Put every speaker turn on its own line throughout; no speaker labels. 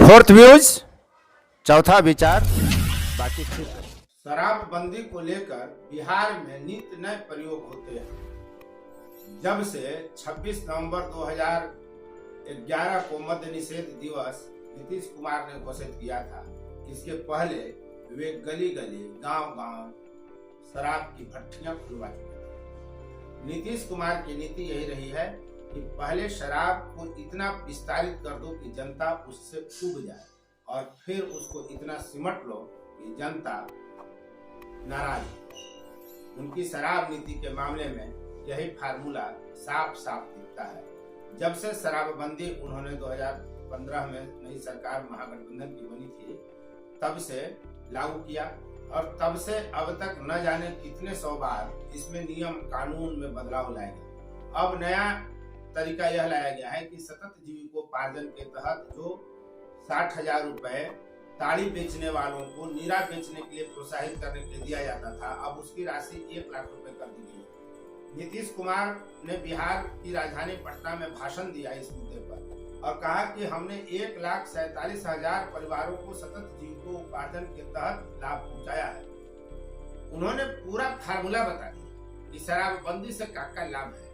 Fourth views, चौथा विचार बाकी ठीक है।
शराबबंदी को लेकर बिहार में नित्य नए प्रयोग होते हैं। जब से 26 नवंबर 2011 को मद्य निषेध दिवस नीतीश कुमार ने घोषित किया था, इसके पहले वे गली गली गांव-गांव शराब की भट्टियां खुलवा चुके थे। नीतीश कुमार की नीति यही रही है कि पहले शराब को इतना विस्तारित कर दो कि जनता उससे उब जाए और फिर उसको इतना सिमट लो कि जनता नाराज है। उनकी शराब नीति के मामले में यही फार्मूला साफ साफ दिखता है। जब से शराबबंदी उन्होंने 2015 में नई सरकार महागठबंधन की बनी थी तब से लागू किया और तब से अब तक न जाने कितने 100 बार इसमें नियम कानून में बदलाव लाए गए। अब नया तरीका यह लाया गया है कि सतत जीविकोपार्जन के तहत जो 60,000 रुपए ताड़ी बेचने वालों को नीरा बेचने के लिए प्रोत्साहित करने के लिए दिया जाता था, अब उसकी राशि 1 लाख रुपए कर दी गई है। नीतीश कुमार ने बिहार की राजधानी पटना में भाषण दिया इस मुद्दे पर और कहा कि हमने 1,47,000 परिवारों को सतत जीविकोपार्जन के तहत लाभ पहुंचाया है। उन्होंने पूरा फार्मूला बता दिया कि शराबबंदी से क्या लाभ है।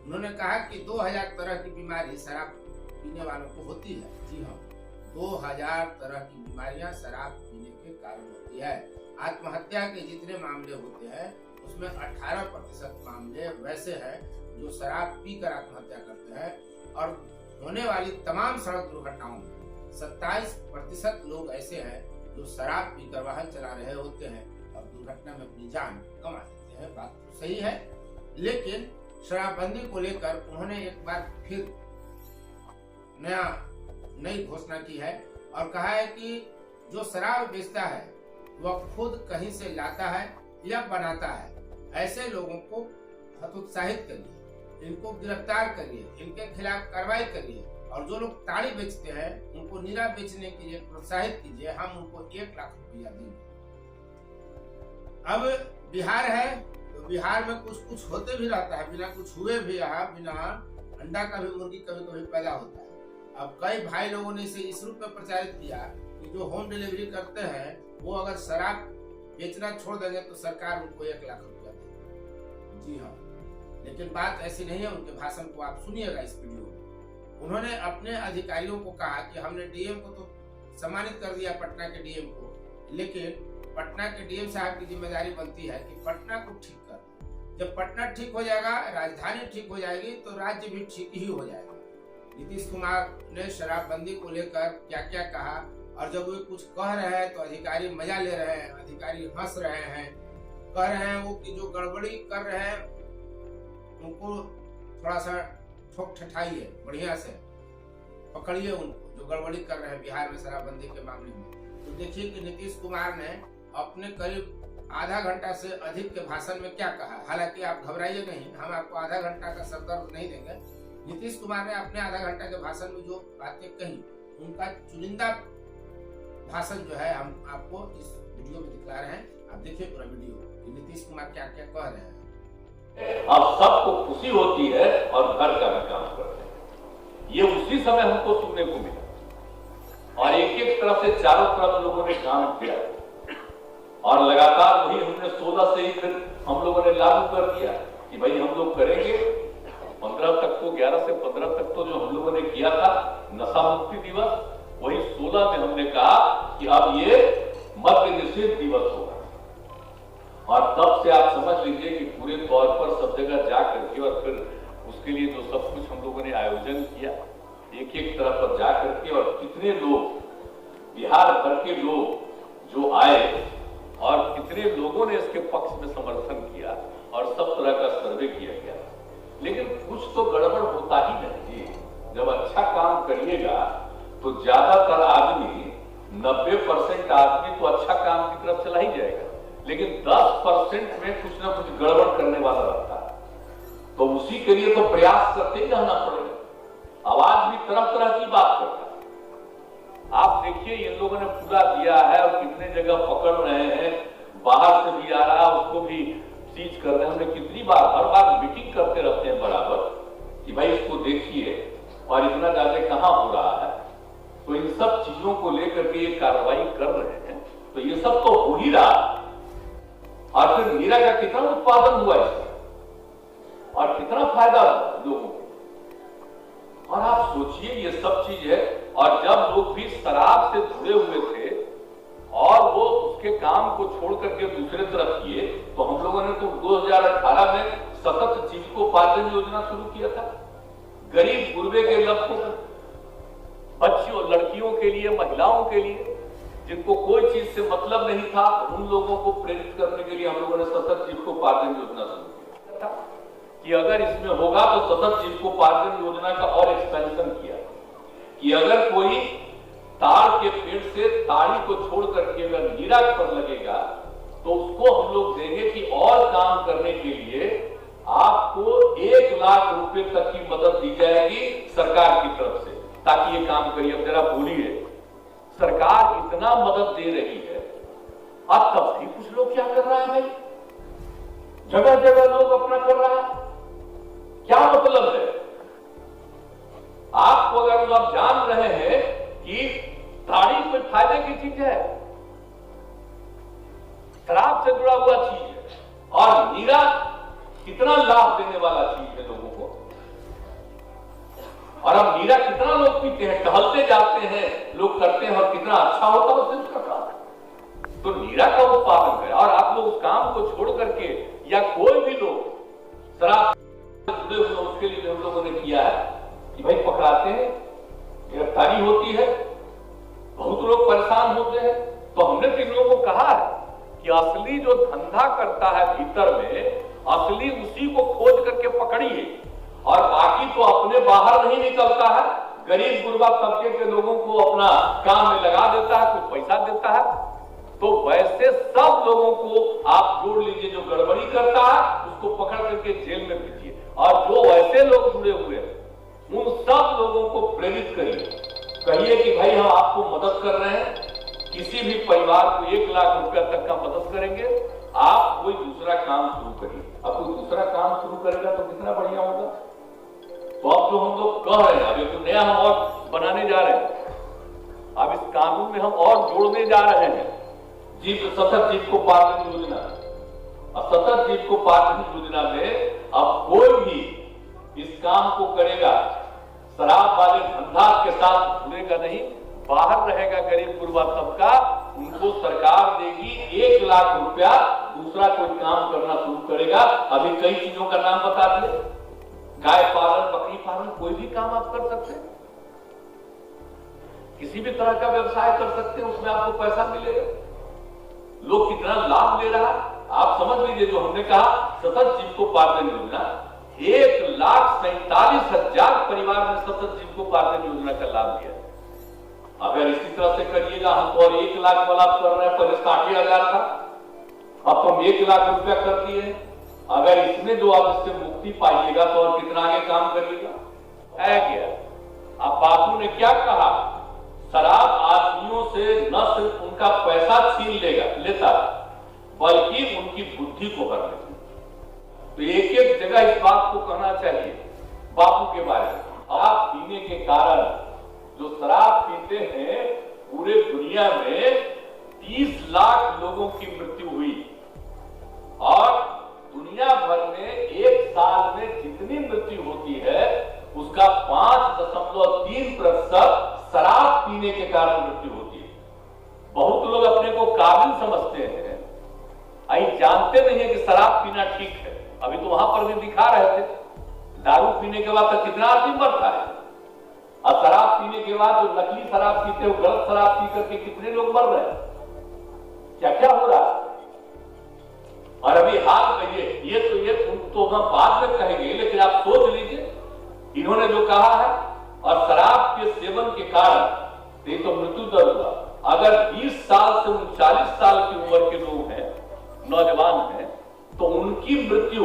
उन्होंने कहा कि 2000 तरह की बीमारी शराब पीने वालों को होती है। जी हाँ, 2000 तरह की बीमारियां शराब पीने के कारण होती है। आत्महत्या के जितने मामले होते हैं उसमें 18% मामले वैसे हैं जो शराब पीकर आत्महत्या करते हैं और होने वाली तमाम सड़क दुर्घटनाओं में 27% लोग ऐसे हैं जो शराब पीकर वाहन चला रहे होते हैं और दुर्घटना में अपनी जान गंवा देते हैं। बात तो सही है, लेकिन शराबबंदी को लेकर उन्होंने एक बार फिर नई घोषणा की है और कहा है कि जो शराब बेचता है वह खुद कहीं से लाता है या बनाता है, ऐसे लोगों को हतोत्साहित करिए, इनको गिरफ्तार करिए, इनके खिलाफ कार्रवाई करिए और जो लोग ताड़ी बेचते हैं उनको नीरा बेचने के लिए प्रोत्साहित कीजिए, हम उनको 1 लाख रुपया देंगे। अब बिहार है तो बिहार में कुछ होते भी रहता है, बिना कुछ हुए भी यहाँ बिना अंडा का भी मुर्गी कभी कभी पैदा होता है। अब कई भाई लोगों ने इसे इस रूप में प्रचारित किया कि जो होम डिलीवरी करते हैं वो अगर शराब बेचना छोड़ देंगे तो सरकार उनको 1 लाख रुपया देगी। जी हाँ, लेकिन बात ऐसी नहीं है। उनके भाषण को आप सुनिएगा इस वीडियो में। उन्होंने अपने अधिकारियों को कहा कि हमने डीएम को तो सम्मानित कर दिया, पटना के डीएम को, लेकिन पटना के डीएम साहब की जिम्मेदारी बनती है कि पटना को ठीक कर। जब पटना ठीक हो जाएगा, राजधानी ठीक हो जाएगी तो राज्य भी ठीक ही हो जाएगा। नीतीश कुमार ने शराबबंदी को लेकर क्या क्या कहा और जब वे कुछ कह रहे हैं तो अधिकारी मजा ले रहे हैं, अधिकारी हंस रहे हैं, कह रहे हैं वो कि जो गड़बड़ी कर रहे हैं उनको थोड़ा सा ठोक ठठाइए, बढ़िया से पकड़िए उनको जो गड़बड़ी कर रहे हैं बिहार में शराबबंदी के मामले में। तो देखिए कि नीतीश कुमार ने अपने करीब आधा घंटा से अधिक के भाषण में क्या कहा। हालांकि आप घबराइए नहीं, हम आपको आधा घंटा का सरदर्द नहीं देंगे। नीतीश कुमार ने अपने आधा घंटा के भाषण में जो बातें कही उनका चुनिंदा भाषण जो है हम आपको इस वीडियो में दिखा रहे हैं। आप देखिए पूरा वीडियो कि नीतीश कुमार क्या क्या कह रहे हैं।
अब सबको खुशी होती है और घर का भी काम करते हैं, ये उसी समय हमको सुनने को मिला और एक तरफ से चारों तरफ लोगों ने काम किया और लगातार वही हमने 16 से ही फिर हम लोगों ने लागू कर दिया कि भाई हम लोग करेंगे 15 तक को, 11 से 15 तक तो जो हम लोगों ने किया था नशा मुक्ति दिवस, वही 16 में हमने कहा कि अब ये मद्य निषेध दिवस होगा। और तब से आप समझ लीजिए कि पूरे तौर पर सब जगह जा करके और फिर उसके लिए जो सब कुछ हम लोगों ने आयोजन किया एक तरफ पर जा करके और कितने लोग बिहार भर के लोग जो आए और कितने लोगों ने इसके पक्ष में समर्थन किया और सब तरह का सर्वे किया गया। लेकिन कुछ तो गड़बड़ होता ही नहीं। जब अच्छा काम करिएगा तो ज्यादातर आदमी 90% आदमी तो अच्छा काम की तरफ चला ही जाएगा, लेकिन 10% में कुछ ना कुछ गड़बड़ करने वाला रहता है। तो उसी के लिए तो प्रयास करते ही रहना पड़ेगा। आवाज भी तरह तरह की बात करता है। आप देखिए इन लोगों ने पूरा दिया है और कितने जगह पकड़ रहे हैं, बाहर से भी आ रहा है उसको भी सीज कर रहे हैं। हमने कितनी बार हर बार मीटिंग करते रहते हैं बराबर कि भाई इसको देखिए और इतना ज्यादा कहां हो रहा है। तो इन सब चीजों चीजों को लेकर के ये कार्रवाई कर रहे हैं, तो ये सब तो हो ही रहा। और फिर नीरा का कितना उत्पादन हुआ इसका और कितना फायदा हुआ लोगों को। और आप सोचिए ये सब चीज है। और जब लोग भी शराब से जुड़े हुए थे और वो उसके काम को छोड़ करके दूसरे तरफ किए, तो हम लोगों ने तो 2018 में सतत जीविकोपार्जन योजना शुरू किया था। गरीब गुरबे के लड़कों, बच्चियों, लड़कियों के लिए, महिलाओं के लिए, जिनको कोई चीज से मतलब नहीं था, उन लोगों को प्रेरित करने के लिए हम लोगों ने सतत जीविकोपार्जन योजना शुरू किया था कि अगर इसमें होगा तो सतत जीविकोपार्जन योजना का और एक्सपेंशन किया कि अगर कोई ताड़ के पेड़ से ताड़ी को छोड़ करके अगर नीरा पर लगेगा तो उसको हम लोग देंगे कि और काम करने के लिए आपको 1 लाख रुपए तक की मदद दी जाएगी सरकार की तरफ से, ताकि ये काम करिए। अब जरा बोलिए, सरकार इतना मदद दे रही है, अब तब भी कुछ लोग क्या कर रहा है भाई? जगह जगह लोग अपना कर रहा है, क्या मतलब है? आपको अगर आप जान रहे हैं कि ताड़ी कोई फायदे की चीज है, शराब से जुड़ा हुआ चीज है, और नीरा कितना लाभ देने वाला चीज है लोगों को, और अब नीरा कितना लोग पीते हैं, टहलते जाते हैं, लोग करते हैं, और कितना अच्छा होता है उससे उसका काम। तो नीरा का उत्पादन है, और आप लोग उस काम को छोड़ करके, या कोई भी लोग शराब से जुड़े हुए, उसके लिए हम लोगों ने किया है कि भाई पकड़ाते हैं, गिरफ्तारी होती है, बहुत लोग परेशान होते हैं। तो हमने तो इन लोगों को कहा है कि असली जो धंधा करता है भीतर में, असली उसी को खोज करके पकड़िए, और बाकी तो अपने बाहर नहीं निकलता है, गरीब गुरबा तबके के लोगों को अपना काम में लगा देता है, कुछ पैसा देता है। तो वैसे सब लोगों को आप जोड़ लीजिए, जो गड़बड़ी करता है उसको पकड़ करके जेल में भेजिए, और जो वैसे लोग जुड़े हुए हैं उन सब लोगों को प्रेरित करिए, कहिए कि भाई हम आपको मदद कर रहे हैं, किसी भी परिवार को 1 लाख रुपया तक का मदद करेंगे, आप कोई दूसरा काम शुरू करिए। अब कोई दूसरा काम शुरू करेगा तो कितना बढ़िया होगा। तो अब जो हम लोग कह रहे हैं, अभी तो नया हम और बनाने जा रहे हैं, अब इस कानून में हम और जोड़ने जा रहे हैं सतत जीविकोपार्जन योजना। और सतत जीविकोपार्जन योजना में अब कोई भी इस काम को करेगा, शराब वाले धंधा के साथ जुड़ेगा नहीं, बाहर रहेगा गरीब गुरबा तबका, उनको सरकार देगी 1 लाख रुपया, दूसरा कोई काम करना शुरू करेगा। अभी कई चीजों का नाम बता दिए, गाय पालन, बकरी पालन, कोई भी काम आप कर सकते हैं, किसी भी तरह का व्यवसाय कर सकते हैं, उसमें आपको पैसा मिलेगा। लोग कितना लाभ ले रहा है आप समझ लीजिए। जो हमने कहा सतत जीविकोपार्जन योजना, 1,47,000 परिवार ने सतत जीविकोपार्जन योजना का लाभ लिया। अगर इसी तरह से करिएगा, हम तो और 1 लाख वाला कर रहे हैं, पहले 60,000 था, अब तो हम 1 लाख रुपया कर दिए। अगर इसमें जो आप इससे मुक्ति पाइएगा तो और कितना आगे काम करिएगा। है क्या? अब बापू ने क्या कहा, शराब आदमियों से न सिर्फ उनका पैसा छीन लेता, बल्कि उनकी बुद्धि को हर लेती। तो एक एक जगह इस बात को कहना चाहिए बापू के बारे में। शराब पीने के कारण जो शराब पीते हैं, पूरे दुनिया में 30 लाख लोगों की मृत्यु हुई, और दुनिया भर में एक साल में जितनी मृत्यु होती है उसका 5.3% शराब पीने के कारण मृत्यु होती है। बहुत लोग अपने को काबिल समझते हैं, जानते नहीं है कि शराब पीना ठीक है। अभी तो वहां पर भी दिखा रहे थे, दारू पीने के बाद तो कितना आदमी मरता है, और शराब पीने के बाद जो नकली शराब पीते हैं, गलत शराब पी करके कितने लोग मर रहे हैं, क्या क्या हो रहा है। और अभी हाल कहिए, ये तो हम बाद में कहेंगे, लेकिन आप सोच लीजिए इन्होंने जो कहा है, और शराब के सेवन के कारण ये तो मृत्यु दर हुआ। अगर 20 साल से 39 साल की उम्र के लोग हैं, नौजवान हैं, तो उनकी मृत्यु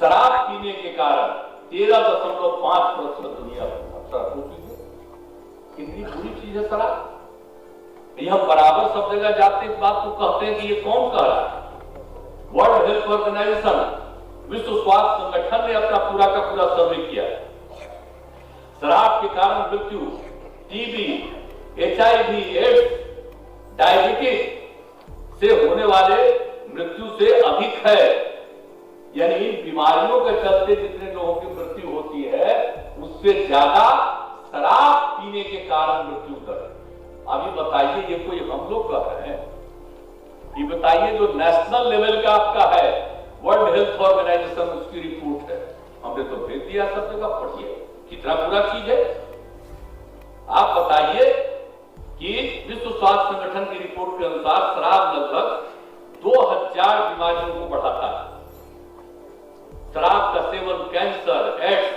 शराब पीने के कारण 13.5% दुनिया में। कितनी बुरी चीज है शराब। ये हम बराबर सब जगह जाते इस बात को कहते हैं कि ये कौन कह रहा है। वर्ल्ड हेल्थ ऑर्गेनाइजेशन, विश्व स्वास्थ्य संगठन ने अपना पूरा का पूरा सर्वे किया है। शराब के कारण मृत्यु टीबी, HIV, एड्स, डायबिटीज से होने वाले मृत्यु से अधिक है। यानी इन बीमारियों के चलते जितने लोगों की मृत्यु होती है उससे ज्यादा शराब पीने के कारण मृत्यु दर। अभी बताइए, ये कोई हम लोग कर रहे हैं? ये बताइए, जो नेशनल लेवल का आपका है, वर्ल्ड हेल्थ ऑर्गेनाइजेशन, उसकी रिपोर्ट है, हमने तो भेज दिया सब जगह, पढ़िए कितना बुरा चीज है। आप बताइए कि विश्व स्वास्थ्य संगठन की रिपोर्ट के अनुसार शराब लगभग 2000 बीमारियों को बढ़ाता है। शराब का सेवन cancer, AIDS,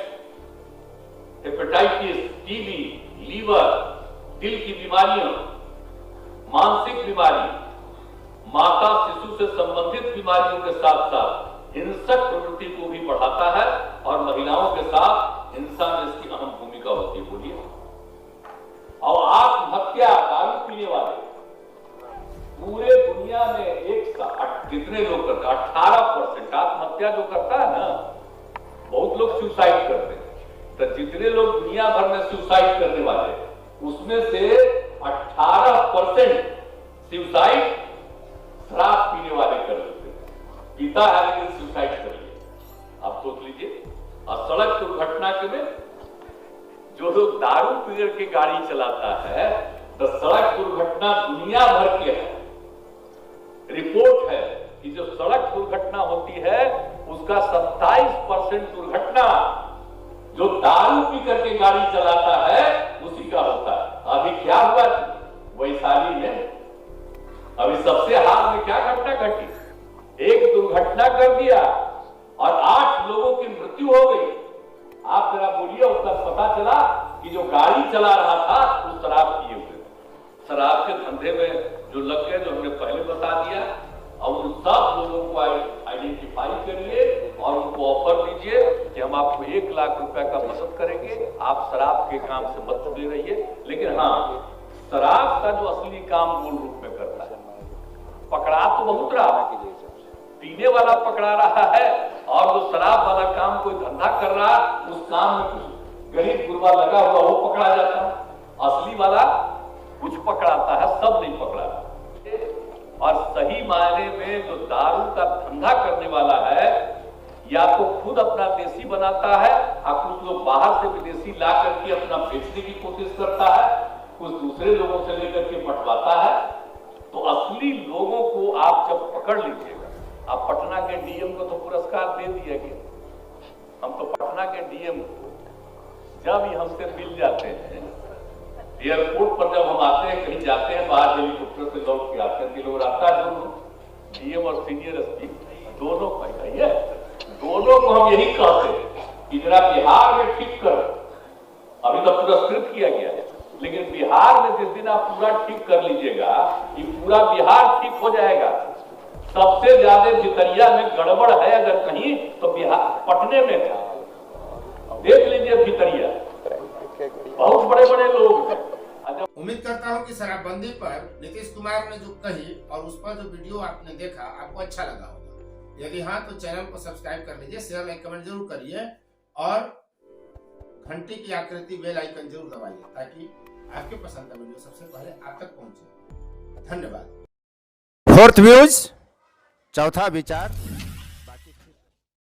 hepatitis, TB, liver, दिल की बीमारियों, मानसिक बीमारी, माता शिशु से संबंधित बीमारियों के साथ साथ हिंसक प्रवृत्ति को भी बढ़ाता है और महिलाओं के साथ हिंसा में इसकी अहम भूमिका होती है। बोलिए, और आत्महत्या दारू पीने वाले पूरे दुनिया में एक साथ कितने लोग करते हैं? 18% आत्महत्या जो करता है ना, बहुत लोग सुसाइड करते हैं। तो जितने लोग दुनिया भर में सुसाइड करने वाले, उसमें से 18% सुसाइड शराब पीने वाले कर लेते हैं। पीता है लेकिन सुसाइड कर लिया। आप सोच लीजिए। और सड़क दुर्घटना के में जो लोग दारू पी के गाड़ी चलाता है, तो सड़क दुर्घटना दुनिया भर के है। रिपोर्ट है कि जो सड़क दुर्घटना होती है उसका 27% दुर्घटना जो दारू पी करके गाड़ी चलाता है उसी का होता है। अभी क्या हुआ वैशाली में? अभी सबसे हाल में क्या घटना घटी? एक दुर्घटना कर दिया और 8 लोगों की मृत्यु हो गई। आप जरा बोलिए, उसका पता चला कि जो गाड़ी चला रहा था वो शराब पिए हुए। शराब के धंधे में जो लग गए, जो हमने पहले बता दिया, और उन सब लोगों को आइडेंटिफाई करिए और उनको ऑफर दीजिए कि हम आपको 1 लाख रुपए का मदद करेंगे, आप शराब के काम से मत जुड़े रहिए। लेकिन हाँ, शराब का जो असली काम मूल रूप में करता है, पकड़ा तो बहुत रहा, पीने वाला पकड़ा रहा है, और जो शराब वाला काम कोई धंधा कर रहा है उस काम में कुछ गरीब गुरबा लगा हुआ वो पकड़ा जाता है। असली वाला कुछ पकड़ाता है, सब नहीं पकड़ाता। और सही मायने में जो दारू का धंधा करने वाला है, या तो खुद अपना देसी बनाता है, और कुछ लोग बाहर से विदेशी ला करके अपना बेचने की कोशिश करता है, कुछ दूसरे लोगों से लेकर के बंटवाता है। तो असली लोगों को आप जब पकड़ लीजिएगा, आप पटना के डीएम को तो पुरस्कार दे दिए कि हम तो पटना के डीएम जब ही हमसे मिल जाते हैं, एयरपोर्ट पर जब हम आते हैं, कहीं जाते हैं बाहर, हेलीकॉप्टर से लौट के आते हैं, कि लोग रास्ता दोनों डीएम और सीनियर एसपी दोनों भैया, दोनों को हम यही कहते हैं कि जरा बिहार में ठीक करो। अभी तो पुरस्कृत किया गया है, लेकिन बिहार में जिस दिन आप पूरा ठीक कर लीजिएगा, कि पूरा बिहार ठीक हो जाएगा। सबसे ज्यादा भितरिया में गड़बड़ है अगर कहीं, तो बिहार पटने में है। देख लीजिए भितरिया, बहुत बड़े बड़े लोग हैं।
उम्मीद करता हूं कि शराबबंदी पर नीतीश कुमार ने जो कही और उस पर जो वीडियो आपने देखा आपको अच्छा लगा होगा। यदि हाँ, तो चैनल को सब्सक्राइब कर लीजिए, शेयर लाइक कमेंट जरूर करिए और घंटी की आकृति बेल आइकन जरूर दबाइए, ताकि आपके पसंद का वीडियो सबसे पहले आप तक पहुंचे। धन्यवाद।
4th व्यूज, चौथा विचार।